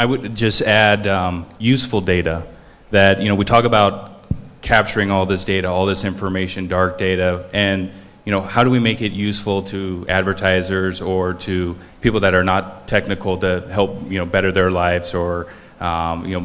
I would just add useful data that, we talk about capturing all this data, all this information, dark data, and, how do we make it useful to advertisers or to people that are not technical to help, better their lives or,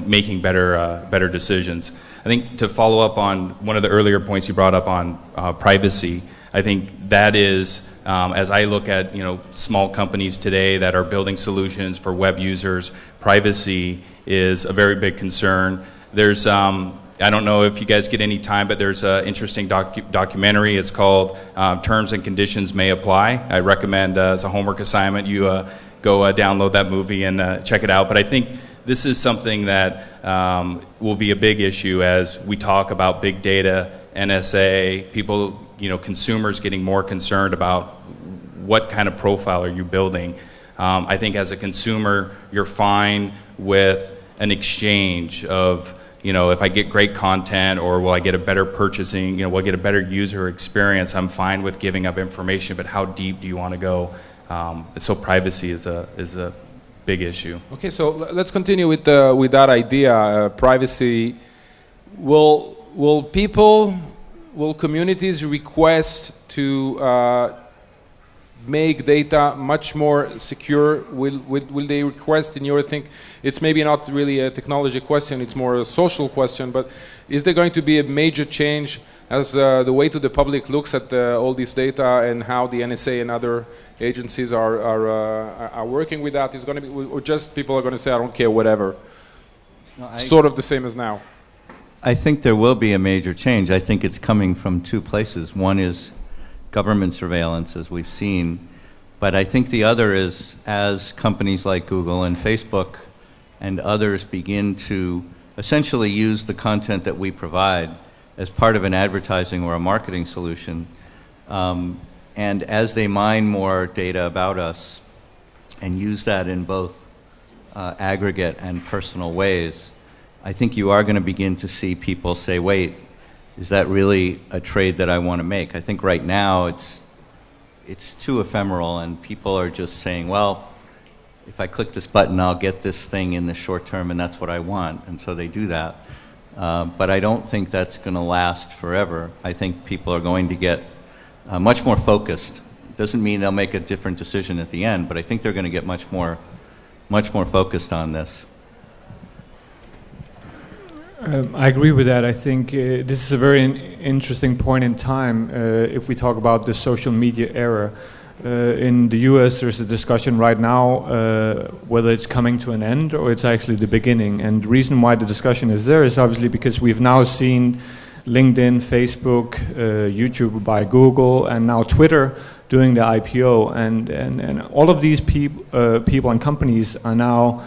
making better decisions. I think to follow up on one of the earlier points you brought up on privacy, I think that is, as I look at small companies today that are building solutions for web users, privacy is a very big concern. There's, I don't know if you guys get any time, but there's an interesting documentary. It's called Terms and Conditions May Apply. I recommend as a homework assignment you go download that movie and check it out. But I think this is something that will be a big issue as we talk about big data, NSA, people, consumers getting more concerned about what kind of profile are you building. I think as a consumer, you're fine with an exchange of, if I get great content or will I get a better purchasing, will I get a better user experience, I'm fine with giving up information, but how deep do you want to go? So privacy is a big issue. Okay, so let's continue with that idea, privacy. Will communities request to make data much more secure? Will they request, in your think, it's maybe not really a technology question, it's more a social question, but is there going to be a major change as the way to the public looks at all this data and how the NSA and other agencies are working with that? Is going to be, or just people are going to say, I don't care, whatever? No, sort of the same as now. I think there will be a major change. I think it's coming from two places. One is government surveillance, as we've seen, but I think the other is as companies like Google and Facebook and others begin to essentially use the content that we provide as part of an advertising or a marketing solution, and as they mine more data about us and use that in both aggregate and personal ways, I think you are going to begin to see people say, wait, is that really a trade that I want to make? I think right now it's too ephemeral and people are just saying, well, if I click this button, I'll get this thing in the short term and that's what I want. And so they do that. But I don't think that's going to last forever. I think people are going to get much more focused. Doesn't mean they'll make a different decision at the end, but I think they're going to get much more focused on this. I agree with that. I think this is a very interesting point in time if we talk about the social media era. In the US, there's a discussion right now whether it's coming to an end or it's actually the beginning. And the reason why the discussion is there is obviously because we've now seen LinkedIn, Facebook, YouTube by Google, and now Twitter doing the IPO. And all of these people and companies are now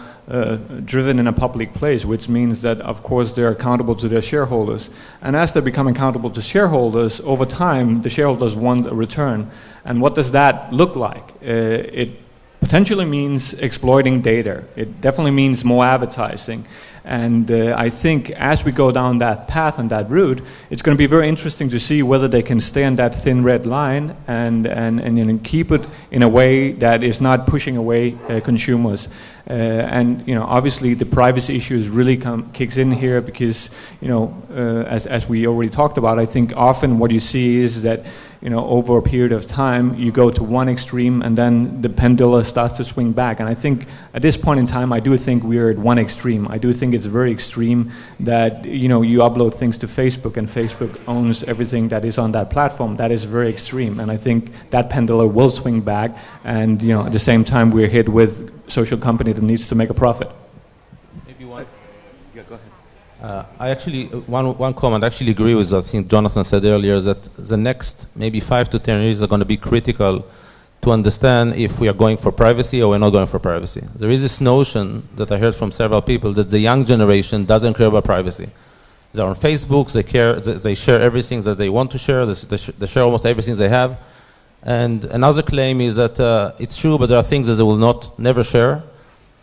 driven in a public place, which means that, of course, they're accountable to their shareholders. And as they become accountable to shareholders, over time, the shareholders want a return. And what does that look like? It potentially means exploiting data. It definitely means more advertising. And I think as we go down that path and that route, it's going to be very interesting to see whether they can stay on that thin red line and keep it in a way that is not pushing away consumers. And obviously the privacy issues really kicks in here because as we already talked about, I think often what you see is that over a period of time you go to one extreme and then the pendulum starts to swing back. And I think at this point in time I do think we're at one extreme. I do think it's very extreme that you upload things to Facebook and Facebook owns everything that is on that platform. That is very extreme, and I think that pendulum will swing back, and at the same time we're hit with social company that needs to make a profit. Maybe one. Yeah, go ahead. I actually one comment. I actually agree with what I think Jonathan said earlier, that the next maybe 5 to 10 years are going to be critical to understand if we are going for privacy or we're not going for privacy. There is this notion that I heard from several people that the young generation doesn't care about privacy. They're on Facebook, they share everything that they want to share, they share almost everything they have. And another claim is that it's true, but there are things that they will never share.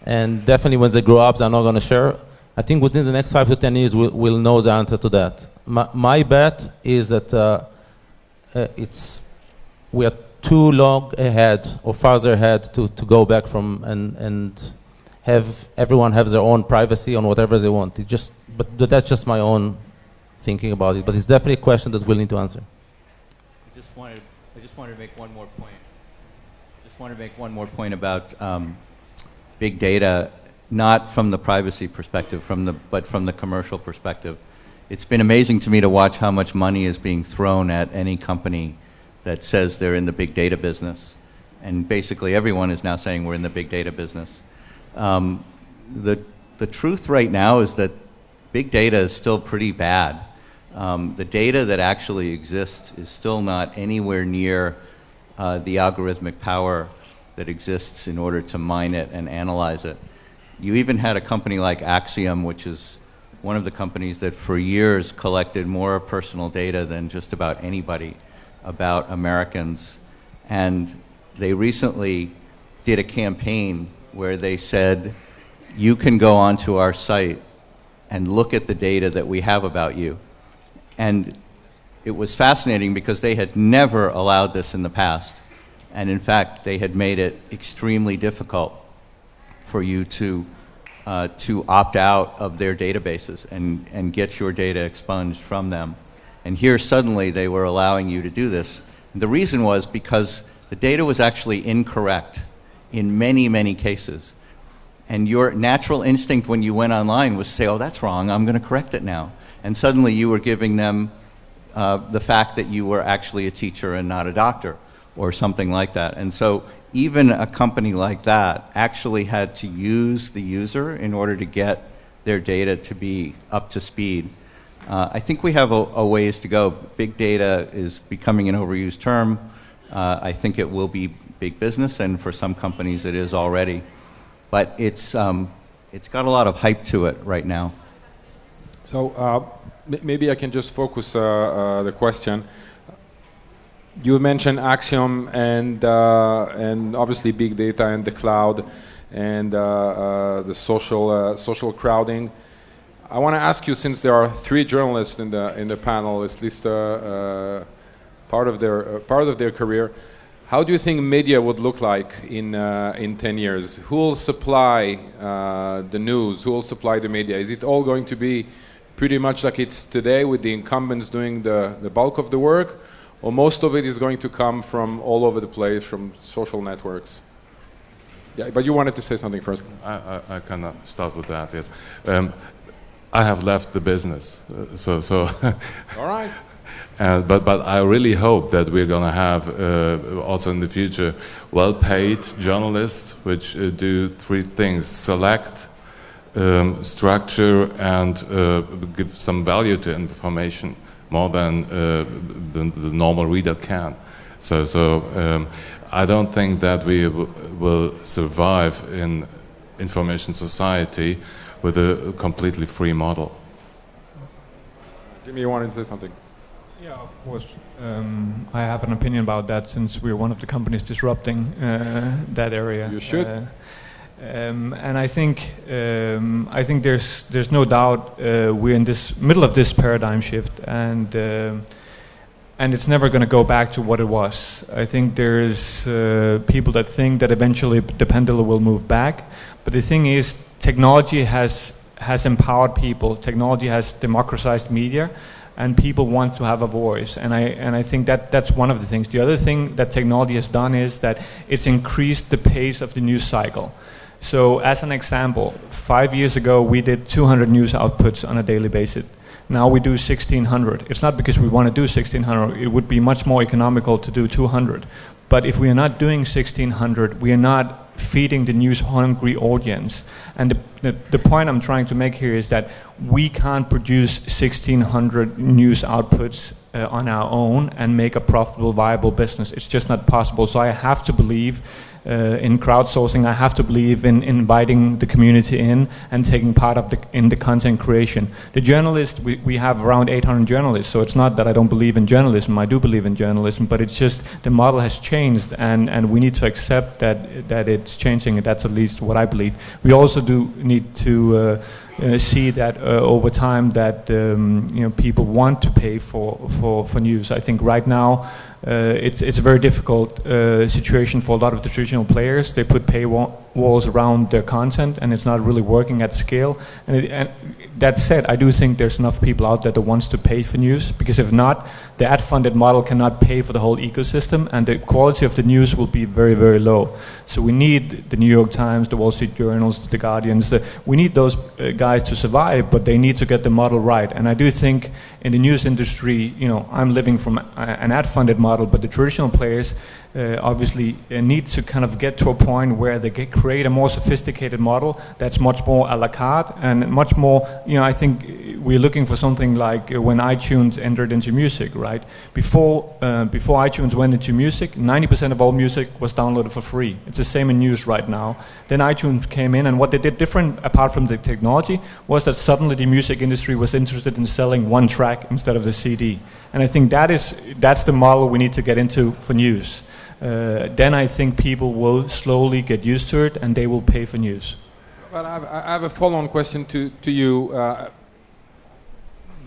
And definitely when they grow up, they're not going to share. I think within the next 5 to 10 years, we'll know the answer to that. My bet is that we are too long ahead or farther ahead to go back from and have everyone have their own privacy on whatever they want. But that's just my own thinking about it. But it's definitely a question that we'll need to answer. I just wanted to make one more point. About big data, not from the privacy perspective, but from the commercial perspective. It's been amazing to me to watch how much money is being thrown at any company that says they're in the big data business. And basically everyone is now saying we're in the big data business. The truth right now is that big data is still pretty bad. The data that actually exists is still not anywhere near the algorithmic power that exists in order to mine it and analyze it. You even had a company like Axiom, which is one of the companies that for years collected more personal data than just about anybody about Americans. And they recently did a campaign where they said, you can go onto our site and look at the data that we have about you. And it was fascinating because they had never allowed this in the past. And in fact, they had made it extremely difficult for you to opt out of their databases and get your data expunged from them. And here suddenly they were allowing you to do this. And the reason was because the data was actually incorrect in many, many cases. And your natural instinct when you went online was to say, oh, that's wrong, I'm going to correct it now. And suddenly you were giving them the fact that you were actually a teacher and not a doctor, or something like that. And so even a company like that actually had to use the user in order to get their data to be up to speed. I think we have a ways to go. Big data is becoming an overused term. I think it will be big business, and for some companies it is already. But it's got a lot of hype to it right now. So maybe I can just focus the question. You mentioned Axiom and obviously big data and the cloud and the social crowding. I want to ask you, since there are 3 journalists in the panel, at least part of their career, how do you think media would look like in 10 years? Who will supply the news? Who will supply the media? Is it all going to be pretty much like it's today, with the incumbents doing the bulk of the work? Or most of it is going to come from all over the place, from social networks? Yeah, but you wanted to say something first. I can start with that, yes. I have left the business, so all right. But I really hope that we're going to have, also in the future, well-paid journalists which do 3 things: select, structure, and give some value to information, more than the normal reader can. So I don't think that we will survive in information society with a completely free model. Jimmy, you wanted to say something? Yeah, of course. I have an opinion about that, since we're one of the companies disrupting that area. You should. And I think there's no doubt we're in this middle of this paradigm shift, and it's never going to go back to what it was. I think there's people that think that eventually the pendulum will move back, but the thing is, technology has empowered people. Technology has democratized media, and people want to have a voice. And I think that's one of the things. The other thing that technology has done is that it's increased the pace of the news cycle. So as an example, 5 years ago we did 200 news outputs on a daily basis. Now we do 1,600. It's not because we want to do 1,600. It would be much more economical to do 200. But if we are not doing 1,600, we are not feeding the news-hungry audience. And the point I'm trying to make here is that we can't produce 1,600 news outputs on our own and make a profitable, viable business. It's just not possible. So I have to believe in crowdsourcing. I have to believe in inviting the community in and taking part in the content creation. The journalists, we have around 800 journalists, so it's not that I don't believe in journalism. I do believe in journalism, but it's just the model has changed, and we need to accept that it's changing, and that's at least what I believe. We also do need to see that over time that people want to pay for news. I think right now it's a very difficult situation for a lot of the traditional players. They put paywalls around their content, and it's not really working at scale. And that said, I do think there's enough people out there that wants to pay for news, because if not, the ad-funded model cannot pay for the whole ecosystem, and the quality of the news will be very, very low. So we need the New York Times, the Wall Street Journals, the Guardians. We need those guys to survive, but they need to get the model right. And I do think in the news industry, I'm living from an ad-funded model, but the traditional players obviously need to kind of get to a point where they create a more sophisticated model that's much more a la carte and much more, I think we're looking for something like when iTunes entered into music, right? Before iTunes went into music, 90% of all music was downloaded for free. It's the same in news right now. Then iTunes came in, and what they did different, apart from the technology, was that suddenly the music industry was interested in selling one track instead of the CD. And I think that's the model we need to get into for news. Then I think people will slowly get used to it, and they will pay for news. But I have a follow-on question to you.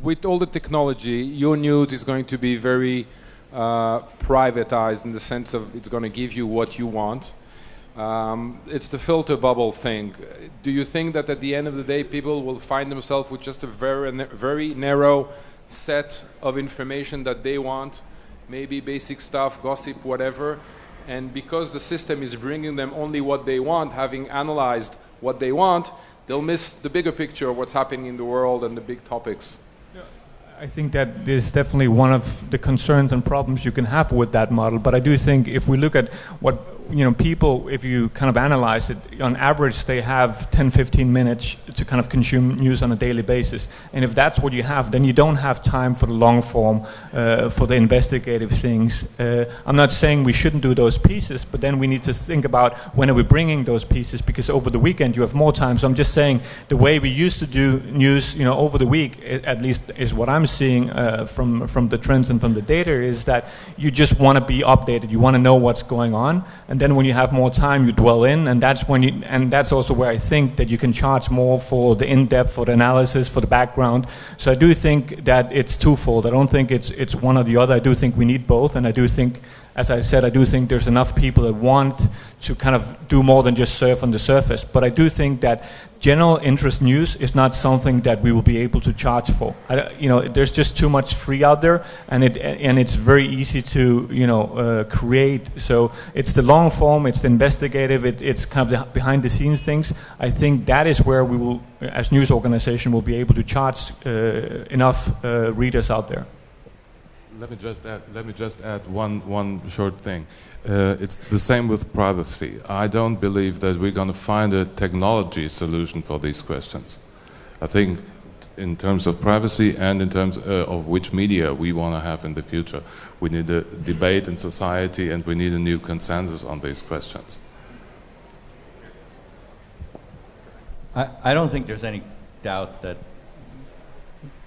With all the technology, your news is going to be very privatized in the sense of it's going to give you what you want. It's the filter bubble thing. Do you think that at the end of the day, people will find themselves with just a very narrow set of information that they want? Maybe basic stuff, gossip, whatever, and because the system is bringing them only what they want, having analyzed what they want, they'll miss the bigger picture of what's happening in the world and the big topics. I think that is definitely one of the concerns and problems you can have with that model, but I do think if we look at what people, if you kind of analyze it, on average they have 10-15 minutes to kind of consume news on a daily basis. And if that's what you have, then you don't have time for the long form, for the investigative things. I'm not saying we shouldn't do those pieces, but then we need to think about when are we bringing those pieces, because over the weekend you have more time. So I'm just saying the way we used to do news, over the week, at least is what I'm seeing from the trends and from the data, is that you just want to be updated. You want to know what's going on. And then when you have more time, you dwell in, and that's also where I think that you can charge more for the in-depth, for the analysis, for the background. So I do think that it's twofold. I don't think it's one or the other. I do think we need both, and I do think, as I said, I do think there's enough people that want to kind of do more than just surf on the surface. But I do think that general interest news is not something that we will be able to charge for. There's just too much free out there, and it's very easy to create. So it's the long form, it's the investigative, it's kind of the behind the scenes things. I think that is where we will, as news organization, will be able to charge enough readers out there. Let me just add one short thing. It's the same with privacy. I don't believe that we're going to find a technology solution for these questions. I think in terms of privacy and in terms of which media we want to have in the future, we need a debate in society, and we need a new consensus on these questions. I don't think there's any doubt that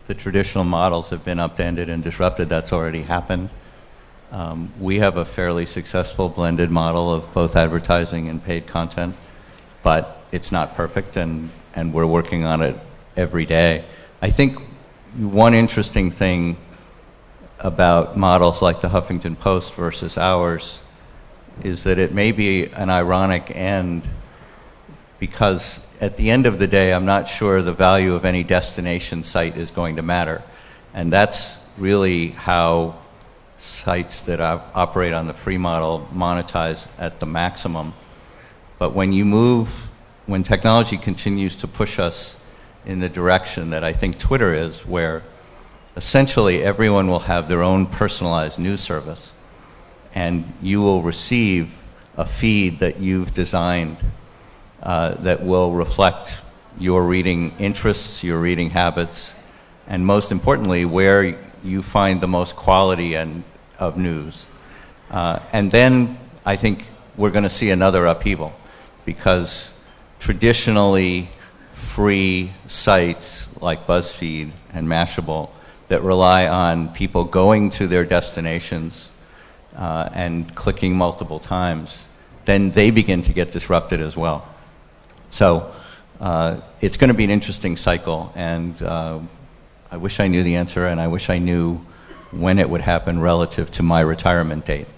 the traditional models have been upended and disrupted. That's already happened. We have a fairly successful blended model of both advertising and paid content, but it's not perfect, and we're working on it every day. I think one interesting thing about models like the Huffington Post versus ours is that it may be an ironic end, because at the end of the day, I'm not sure the value of any destination site is going to matter. And that's really how sites that operate on the free model monetize at the maximum. But when technology continues to push us in the direction that I think Twitter is, where essentially everyone will have their own personalized news service, and you will receive a feed that you've designed that will reflect your reading interests, your reading habits, and most importantly, where you find the most quality of news. And then I think we're going to see another upheaval, because traditionally free sites like BuzzFeed and Mashable that rely on people going to their destinations and clicking multiple times, then they begin to get disrupted as well. So it's going to be an interesting cycle, and I wish I knew the answer, and I wish I knew when it would happen relative to my retirement date.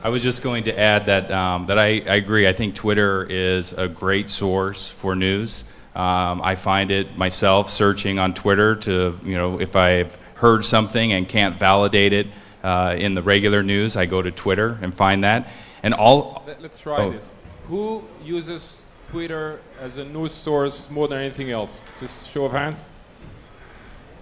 I was just going to add that that I agree. I think Twitter is a great source for news. I find it myself searching on Twitter to, if I've heard something and can't validate it in the regular news, I go to Twitter and find that. And Let's try this. Who uses Twitter as a news source more than anything else? Just show of hands.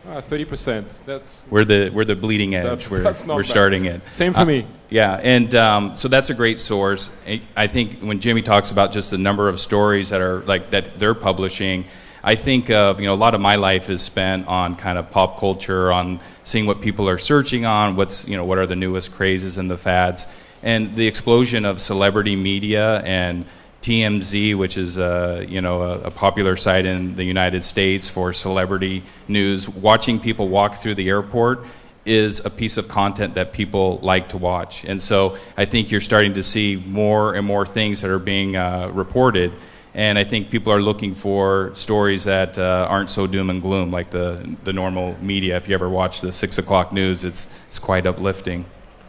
30%. We're the bleeding edge. That's not we're bad. starting it. Same for me. Yeah, and so that's a great source. I think when Jimmy talks about just the number of stories that are that they're publishing, I think of a lot of my life is spent on kind of pop culture, on seeing what people are searching on, what are the newest crazes and the fads, and the explosion of celebrity media and TMZ, which is a popular site in the United States for celebrity news. Watching people walk through the airport is a piece of content that people like to watch, and so I think you're starting to see more and more things that are being reported, and I think people are looking for stories that aren't so doom and gloom like the normal media. If you ever watch the 6 o'clock news, it's quite uplifting.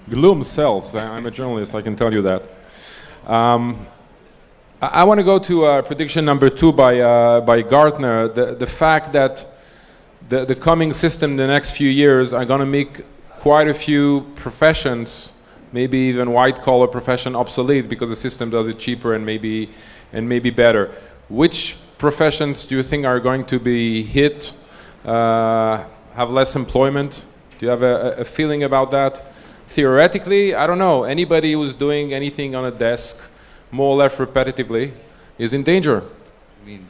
Gloom sells. I'm a journalist, I can tell you that. I want to go to prediction number 2 by Gartner. The fact that the coming system in the next few years are going to make quite a few professions, maybe even white-collar profession, obsolete because the system does it cheaper and maybe better. Which professions do you think are going to be hit, have less employment? Do you have a feeling about that? Theoretically, I don't know. Anybody who's doing anything on a desk more or less repetitively is in danger. You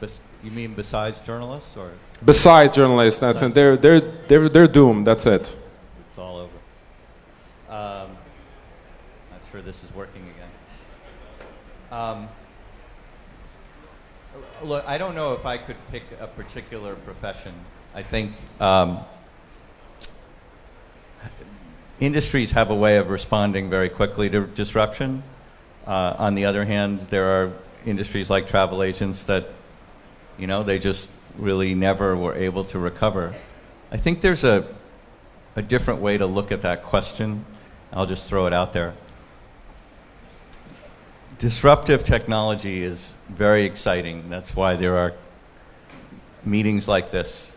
mean besides journalists, or? Besides journalists, that's and they're doomed. That's it. It's all over. Not sure this is working again. Look, I don't know if I could pick a particular profession. I think industries have a way of responding very quickly to disruption. On the other hand, there are industries like travel agents that, they just really never were able to recover. I think there's a different way to look at that question. I'll just throw it out there. Disruptive technology is very exciting. That's why there are meetings like this,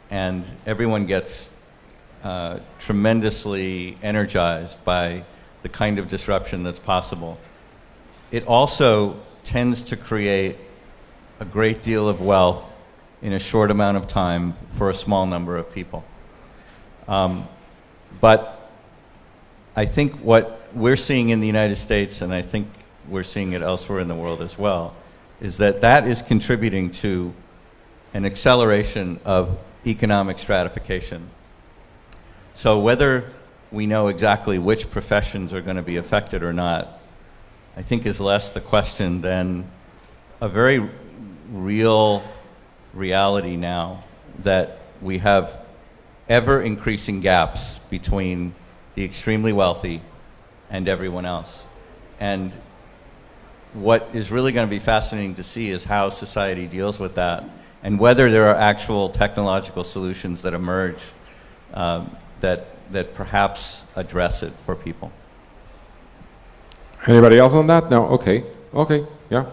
and everyone gets tremendously energized by the kind of disruption that's possible. It also tends to create a great deal of wealth in a short amount of time for a small number of people. But I think what we're seeing in the United States, and I think we're seeing it elsewhere in the world as well, is that is contributing to an acceleration of economic stratification. So whether we know exactly which professions are going to be affected or not, I think is less the question than a very real reality now that we have ever increasing gaps between the extremely wealthy and everyone else. And what is really going to be fascinating to see is how society deals with that, and whether there are actual technological solutions that emerge that perhaps address it for people. Anybody else on that? No? Okay. Yeah.